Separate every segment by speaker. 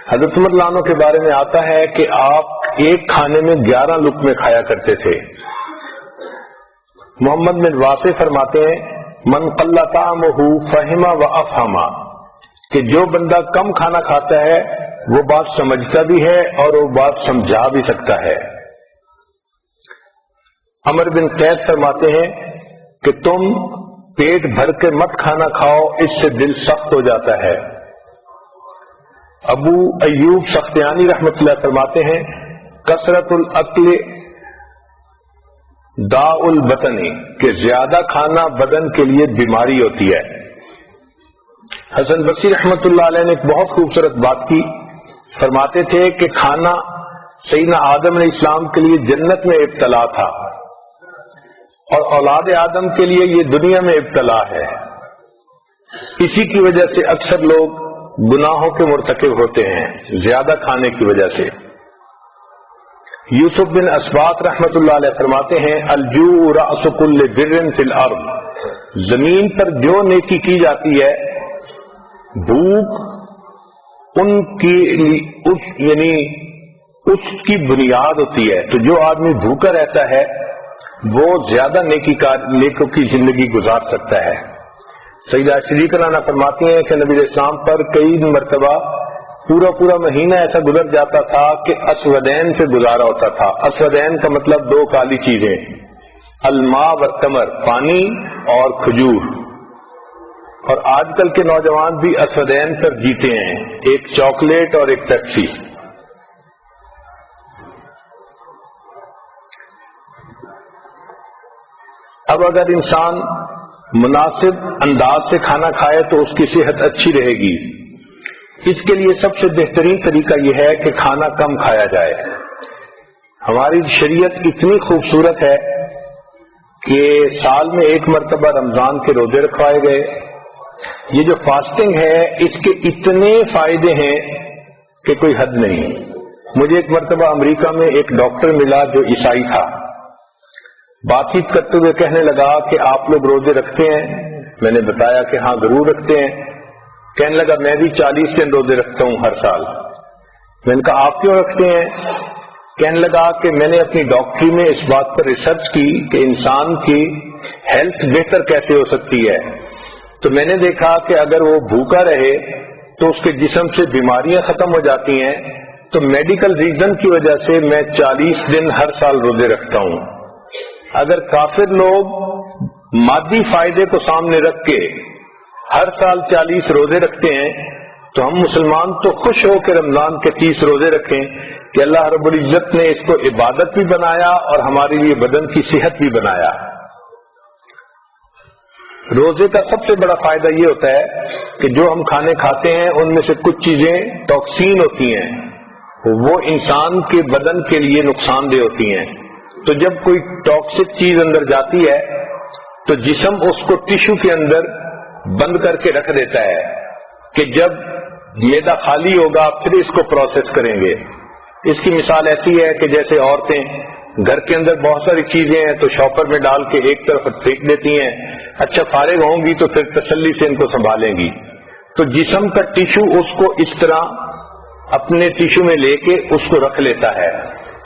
Speaker 1: حضرت عمر رضی اللہ عنہ کے بارے میں آتا ہے کہ آپ ایک کھانے میں 11 لقمے کھایا کرتے تھے۔ محمد بن واسع فرماتے ہیں من قل طعمہ فہم و افہم، کہ جو بندہ کم کھانا کھاتا ہے وہ بات سمجھتا بھی ہے اور وہ بات سمجھا بھی سکتا ہے۔ عمر بن قیس فرماتے ہیں کہ تم پیٹ بھر کے مت کھانا کھاؤ، اس سے دل سخت ہو جاتا ہے۔ ابو ایوب سختیانی رحمۃ اللہ فرماتے ہیں کثرت الاکل داء البطن، کہ زیادہ کھانا بدن کے لیے بیماری ہوتی ہے۔ حسن بصری رحمۃ اللہ علیہ نے ایک بہت خوبصورت بات کی، فرماتے تھے کہ کھانا سیدنا آدم علیہ السلام کے لیے جنت میں ابتلا تھا، اور اولاد آدم کے لیے یہ دنیا میں ابتلا ہے۔ اسی کی وجہ سے اکثر لوگ گناہوں کے مرتکب ہوتے ہیں، زیادہ کھانے کی وجہ سے۔ یوسف بن اسباط رحمۃ اللہ علیہ فرماتے ہیں الجوع رأس کل بر فی الارض، زمین پر جو نیکی کی جاتی ہے بھوک ان کی یعنی اس کی بنیاد ہوتی ہے۔ تو جو آدمی بھوکا رہتا ہے وہ زیادہ نیکوں کی زندگی گزار سکتا ہے۔ سیدہ صدیقہ رضی اللہ فرماتی ہیں کہ نبی اسلام پر کئی مرتبہ پورا مہینہ ایسا گزر جاتا تھا کہ اسودین سے گزارا ہوتا تھا۔ اسودین کا مطلب دو کالی چیزیں، الماء والتمر، پانی اور کھجور۔ اور آج کل کے نوجوان بھی اسودین پر جیتے ہیں، ایک چاکلیٹ اور ایک پیپسی۔ اب اگر انسان مناسب انداز سے کھانا کھائے تو اس کی صحت اچھی رہے گی۔ اس کے لیے سب سے بہترین طریقہ یہ ہے کہ کھانا کم کھایا جائے۔ ہماری شریعت اتنی خوبصورت ہے کہ سال میں ایک مرتبہ رمضان کے روزے رکھوائے گئے۔ یہ جو فاسٹنگ ہے اس کے اتنے فائدے ہیں کہ کوئی حد نہیں۔ مجھے ایک مرتبہ امریکہ میں ایک ڈاکٹر ملا جو عیسائی تھا، بات چیت کرتے ہوئے کہنے لگا کہ آپ لوگ روزے رکھتے ہیں؟ میں نے بتایا کہ ہاں ضرور رکھتے ہیں۔ کہنے لگا میں بھی 40 دن روزے رکھتا ہوں ہر سال۔ میں نے کہا آپ کیوں رکھتے ہیں؟ کہنے لگا کہ میں نے اپنی ڈاکٹری میں اس بات پر ریسرچ کی کہ انسان کی ہیلتھ بہتر کیسے ہو سکتی ہے، تو میں نے دیکھا کہ اگر وہ بھوکا رہے تو اس کے جسم سے بیماریاں ختم ہو جاتی ہیں، تو میڈیکل ریزن کی وجہ سے میں 40 دن ہر سال روزے رکھتا ہوں۔ اگر کافر لوگ مادی فائدے کو سامنے رکھ کے ہر سال 40 روزے رکھتے ہیں تو ہم مسلمان تو خوش ہو کے رمضان کے 30 روزے رکھیں کہ اللہ رب العزت نے اس کو عبادت بھی بنایا اور ہمارے لیے بدن کی صحت بھی بنایا۔ روزے کا سب سے بڑا فائدہ یہ ہوتا ہے کہ جو ہم کھانے کھاتے ہیں ان میں سے کچھ چیزیں ٹاکسین ہوتی ہیں، وہ انسان کے بدن کے لیے نقصان دہ ہوتی ہیں۔ تو جب کوئی ٹاکسک چیز اندر جاتی ہے تو جسم اس کو ٹیشو کے اندر بند کر کے رکھ دیتا ہے کہ جب معدہ خالی ہوگا پھر اس کو پروسیس کریں گے۔ اس کی مثال ایسی ہے کہ جیسے عورتیں گھر کے اندر بہت ساری چیزیں ہیں تو شاپر میں ڈال کے ایک طرف پھینک دیتی ہیں، اچھا فارغ ہوں گی تو پھر تسلی سے ان کو سنبھالیں گی۔ تو جسم کا ٹیشو اس کو اس طرح اپنے ٹیشو میں لے کے اس کو رکھ لیتا ہے۔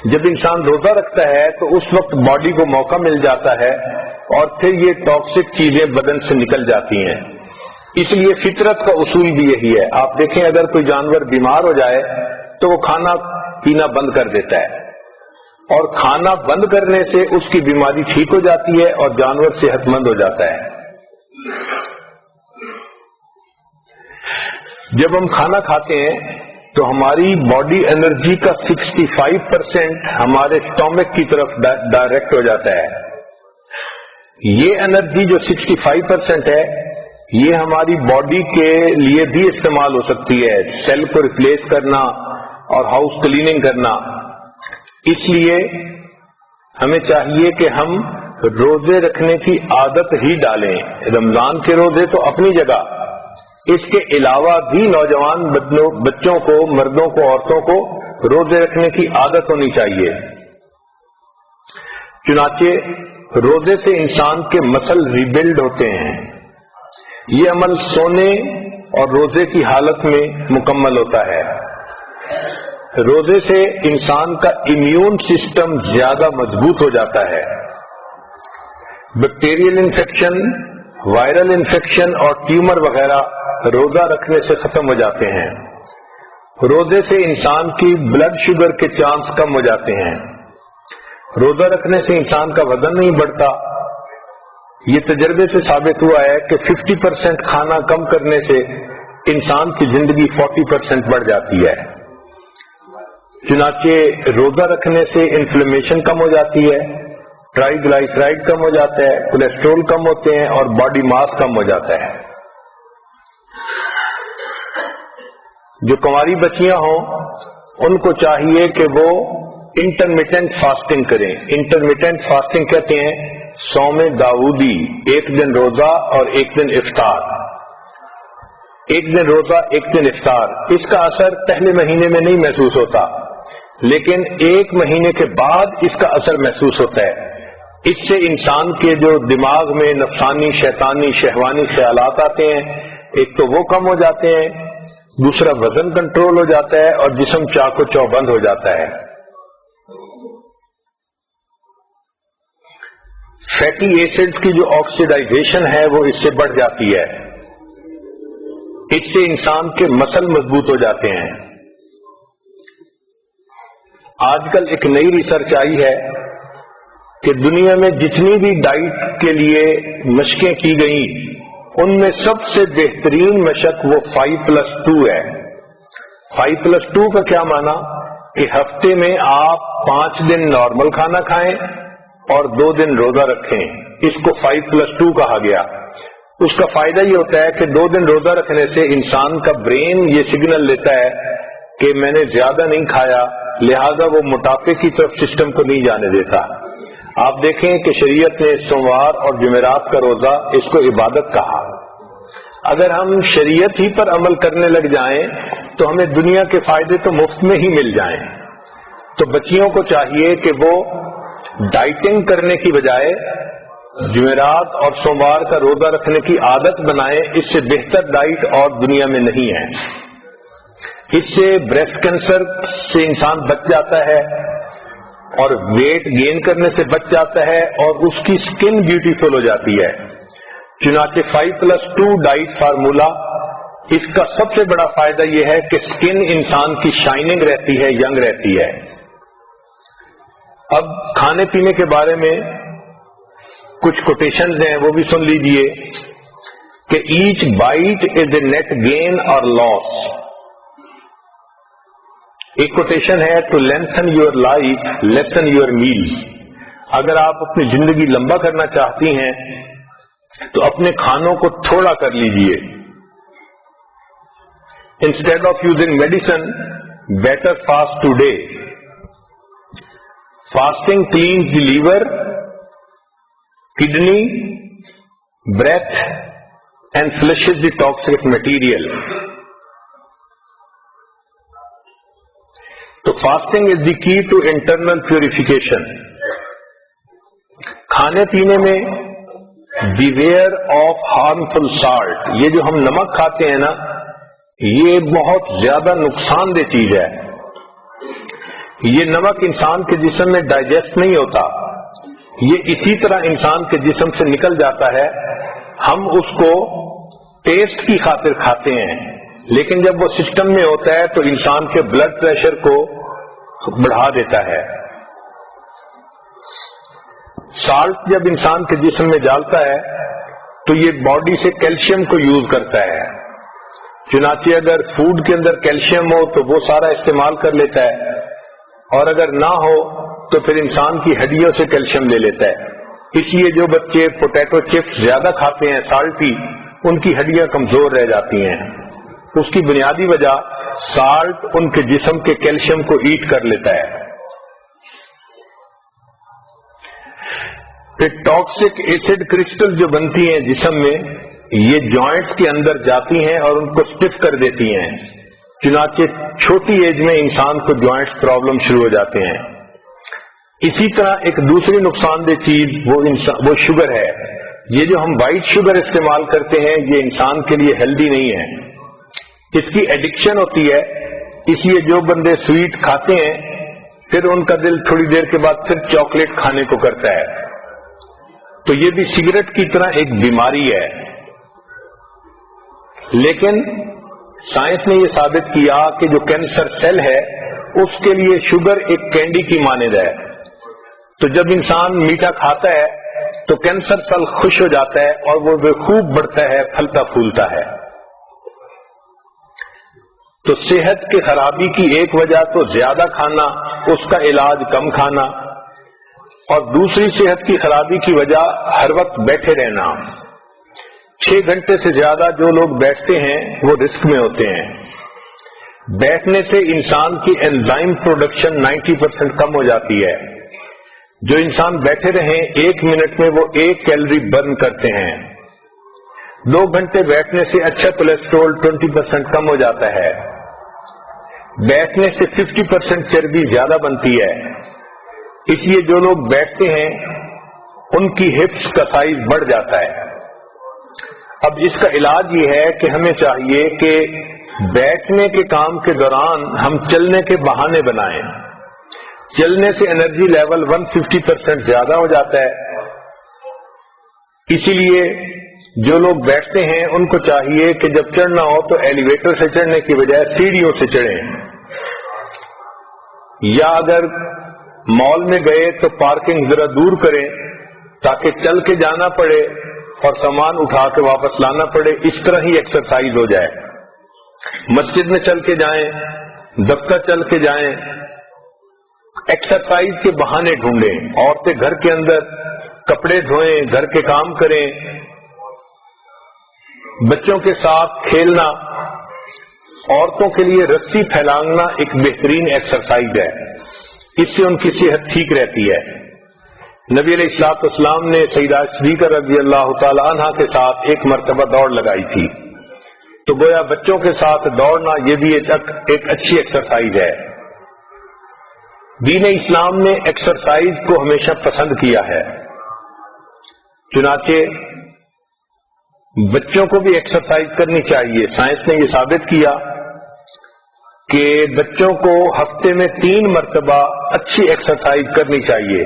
Speaker 1: جب انسان روزہ رکھتا ہے تو اس وقت باڈی کو موقع مل جاتا ہے اور پھر یہ ٹاکسک چیزیں بدن سے نکل جاتی ہیں۔ اس لیے فطرت کا اصول بھی یہی ہے۔ آپ دیکھیں اگر کوئی جانور بیمار ہو جائے تو وہ کھانا پینا بند کر دیتا ہے، اور کھانا بند کرنے سے اس کی بیماری ٹھیک ہو جاتی ہے اور جانور صحت مند ہو جاتا ہے۔ جب ہم کھانا کھاتے ہیں تو ہماری باڈی انرجی کا 65% ہمارے اسٹومک کی طرف ڈائریکٹ ہو جاتا ہے۔ یہ انرجی جو 65% ہے یہ ہماری باڈی کے لیے بھی استعمال ہو سکتی ہے، سیل کو ریپلیس کرنا اور ہاؤس کلیننگ کرنا۔ اس لیے ہمیں چاہیے کہ ہم روزے رکھنے کی عادت ہی ڈالیں۔ رمضان کے روزے تو اپنی جگہ، اس کے علاوہ بھی نوجوان بچوں کو، مردوں کو، عورتوں کو روزے رکھنے کی عادت ہونی چاہیے۔ چنانچہ روزے سے انسان کے مسل ریبلڈ ہوتے ہیں۔ یہ عمل سونے اور روزے کی حالت میں مکمل ہوتا ہے۔ روزے سے انسان کا امیون سسٹم زیادہ مضبوط ہو جاتا ہے. بیکٹیریل انفیکشن، وائرل انفیکشن اور ٹیومر وغیرہ روزہ رکھنے سے ختم ہو جاتے ہیں. روزے سے انسان کی بلڈ شوگر کے چانس کم ہو جاتے ہیں. روزہ رکھنے سے انسان کا وزن نہیں بڑھتا. یہ تجربے سے ثابت ہوا ہے کہ 50% کھانا کم کرنے سے انسان کی زندگی 40% بڑھ جاتی ہے. چنانچہ روزہ رکھنے سے انفلیمیشن کم ہو جاتی ہے، ٹرائی گلائسرائڈ کم ہو جاتا ہے، کولیسٹرول کم ہوتے ہیں اور باڈی ماس کم ہو جاتا ہے. جو کنواری بچیاں ہوں ان کو چاہیے کہ وہ انٹرمیٹنٹ فاسٹنگ کریں. انٹرمیٹنٹ فاسٹنگ کہتے ہیں صوم داؤدی، ایک دن روزہ اور ایک دن افطار. ایک دن روزہ ایک دن افطار، اس کا اثر پہلے مہینے میں نہیں محسوس ہوتا، لیکن ایک مہینے کے بعد اس کا اثر محسوس ہوتا ہے. اس سے انسان کے جو دماغ میں نفسانی، شیطانی، شہوانی خیالات آتے ہیں، ایک تو وہ کم ہو جاتے ہیں، دوسرا وزن کنٹرول ہو جاتا ہے اور جسم چاق و چوبند ہو جاتا ہے. فیٹی ایسڈز کی جو آکسیڈائزیشن ہے وہ اس سے بڑھ جاتی ہے. اس سے انسان کے مسل مضبوط ہو جاتے ہیں. آج کل ایک نئی ریسرچ آئی ہے کہ دنیا میں جتنی بھی ڈائٹ کے لیے مشقیں کی گئیں ان میں سب سے بہترین مشق وہ 5+2 ہے. 5+2 کا کیا معنی کہ ہفتے میں آپ 5 دن نارمل کھانا کھائیں اور 2 دن روزہ رکھیں. اس کو 5+2 کہا گیا. اس کا فائدہ یہ ہوتا ہے کہ 2 دن روزہ رکھنے سے انسان کا برین یہ سگنل لیتا ہے کہ میں نے زیادہ نہیں کھایا، لہذا وہ موٹاپے کی طرف سسٹم کو نہیں جانے دیتا. آپ دیکھیں کہ شریعت نے سوموار اور جمعرات کا روزہ اس کو عبادت کہا. اگر ہم شریعت ہی پر عمل کرنے لگ جائیں تو ہمیں دنیا کے فائدے تو مفت میں ہی مل جائیں. تو بچیوں کو چاہیے کہ وہ ڈائٹنگ کرنے کی بجائے جمعرات اور سوموار کا روزہ رکھنے کی عادت بنائیں. اس سے بہتر ڈائٹ اور دنیا میں نہیں ہے. اس سے بریسٹ کینسر سے انسان بچ جاتا ہے اور ویٹ گین کرنے سے بچ جاتا ہے اور اس کی سکن بیوٹیفل ہو جاتی ہے. چنانچہ 5+2 ڈائٹ فارمولا، اس کا سب سے بڑا فائدہ یہ ہے کہ سکن انسان کی شائننگ رہتی ہے، ینگ رہتی ہے. اب کھانے پینے کے بارے میں کچھ کوٹیشنز ہیں وہ بھی سن لیجئے کہ each bite is a net gain اور لاس. ایک کوٹیشن ہے to lengthen your life lessen your meal. اگر آپ اپنی زندگی لمبا کرنا چاہتی ہیں تو اپنے کھانوں کو تھوڑا کر لیجئے. Instead of using medicine better fast today. Fasting cleanse the liver, kidney, breath and flushes the toxic material. So fasting is the key to internal purification. کھانے پینے میں beware of harmful salt. یہ جو ہم نمک کھاتے ہیں نا، یہ بہت زیادہ نقصان دہ چیز ہے. یہ نمک انسان کے جسم میں ڈائجسٹ نہیں ہوتا، یہ اسی طرح انسان کے جسم سے نکل جاتا ہے. ہم اس کو ٹیسٹ کی خاطر کھاتے ہیں، لیکن جب وہ سسٹم میں ہوتا ہے تو انسان کے بلڈ پریشر کو بڑھا دیتا ہے. سالٹ جب انسان کے جسم میں ڈالتا ہے تو یہ باڈی سے کیلشیم کو یوز کرتا ہے. چنانچہ اگر فوڈ کے اندر کیلشیم ہو تو وہ سارا استعمال کر لیتا ہے، اور اگر نہ ہو تو پھر انسان کی ہڈیوں سے کیلشیم لے لیتا ہے. اس لیے جو بچے پوٹیٹو چپس زیادہ کھاتے ہیں سالٹی، ان کی ہڈیاں کمزور رہ جاتی ہیں. اس کی بنیادی وجہ سالٹ ان کے جسم کے کیلشیم کو ایٹ کر لیتا ہے. پھر ٹاکسک ایسڈ کرسٹل جو بنتی ہیں جسم میں، یہ جوائنٹس کے اندر جاتی ہیں اور ان کو اسٹف کر دیتی ہیں. چنانچہ چھوٹی ایج میں انسان کو جوائنٹس پرابلم شروع ہو جاتے ہیں. اسی طرح ایک دوسری نقصان دہ چیز وہ شوگر ہے. یہ جو ہم وائٹ شوگر استعمال کرتے ہیں یہ انسان کے لیے ہیلدی نہیں ہے. اس کی ایڈکشن ہوتی ہے اس لیے جو بندے سویٹ کھاتے ہیں پھر ان کا دل تھوڑی دیر کے بعد پھر چاکلیٹ کھانے کو کرتا ہے. تو یہ بھی سگریٹ کی طرح ایک بیماری ہے. لیکن سائنس نے یہ ثابت کیا کہ جو کینسر سیل ہے اس کے لیے شوگر ایک کینڈی کی مانند ہے. تو جب انسان میٹھا کھاتا ہے تو کینسر سیل خوش ہو جاتا ہے اور وہ خوب بڑھتا ہے، پھلتا پھولتا ہے. تو صحت کی خرابی کی ایک وجہ تو زیادہ کھانا، اس کا علاج کم کھانا، اور دوسری صحت کی خرابی کی وجہ ہر وقت بیٹھے رہنا. 6 گھنٹے سے زیادہ جو لوگ بیٹھتے ہیں وہ رسک میں ہوتے ہیں. بیٹھنے سے انسان کی انزائم پروڈکشن 90% کم ہو جاتی ہے. جو انسان بیٹھے رہیں 1 منٹ میں وہ 1 کیلوری برن کرتے ہیں. 2 گھنٹے بیٹھنے سے اچھا کولیسٹرول 20% کم ہو جاتا ہے. بیٹھنے سے 50% چربی زیادہ بنتی ہے. اس لیے جو لوگ بیٹھتے ہیں ان کی ہپس کا سائز بڑھ جاتا ہے. اب اس کا علاج یہ ہے کہ ہمیں چاہیے کہ بیٹھنے کے کام کے دوران ہم چلنے کے بہانے بنائیں. چلنے سے انرجی لیول 150% زیادہ ہو جاتا ہے. اسی لیے جو لوگ بیٹھتے ہیں ان کو چاہیے کہ جب چڑھنا ہو تو ایلیویٹر سے چڑھنے کی بجائے سیڑھیوں سے چڑھیں، یا اگر مال میں گئے تو پارکنگ ذرا دور کریں تاکہ چل کے جانا پڑے اور سامان اٹھا کے واپس لانا پڑے. اس طرح ہی ایکسرسائز ہو جائے. مسجد میں چل کے جائیں، دفتر چل کے جائیں، ایکسرسائز کے بہانے ڈھونڈیں. عورتیں گھر کے اندر کپڑے دھوئیں، گھر کے کام کریں، بچوں کے ساتھ کھیلنا. عورتوں کے لیے رسی پھیلانگنا ایک بہترین ایکسرسائز ہے. اس سے ان کی صحت ٹھیک رہتی ہے. نبی علیہ الصلوۃ والسلام نے سیدہ صدیقہ رضی اللہ تعالی عنہا کے ساتھ ایک مرتبہ دوڑ لگائی تھی. تو گویا بچوں کے ساتھ دوڑنا یہ بھی ایک اچھی ایکسرسائز ہے. دین اسلام نے ایکسرسائز کو ہمیشہ پسند کیا ہے. چنانچہ بچوں کو بھی ایکسرسائز کرنی چاہیے. سائنس نے یہ ثابت کیا کہ بچوں کو ہفتے میں 3 مرتبہ اچھی ایکسرسائز کرنی چاہیے.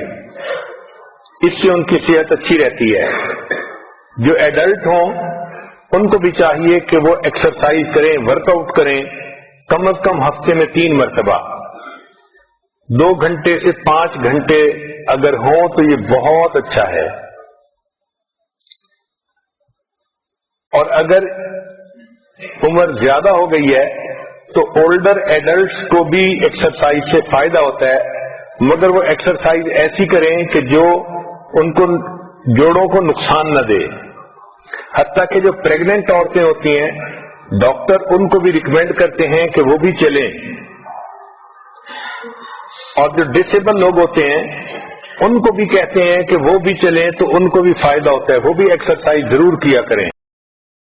Speaker 1: اس سے ان کی صحت اچھی رہتی ہے. جو ایڈلٹ ہوں ان کو بھی چاہیے کہ وہ ایکسرسائز کریں، ورک آؤٹ کریں، کم از کم ہفتے میں 3 مرتبہ. 2 گھنٹے سے 5 گھنٹے اگر ہوں تو یہ بہت اچھا ہے. اور اگر عمر زیادہ ہو گئی ہے تو اولڈر ایڈلٹس کو بھی ایکسرسائز سے فائدہ ہوتا ہے، مگر وہ ایکسرسائز ایسی کریں کہ جو ان کو جوڑوں کو نقصان نہ دے. حتیٰ کہ جو پریگننٹ عورتیں ہوتی ہیں ڈاکٹر ان کو بھی ریکمینڈ کرتے ہیں کہ وہ بھی چلیں. اور جو ڈسیبل لوگ ہوتے ہیں ان کو بھی کہتے ہیں کہ وہ بھی چلیں تو ان کو بھی فائدہ ہوتا ہے، وہ بھی ایکسرسائز ضرور کیا کریں.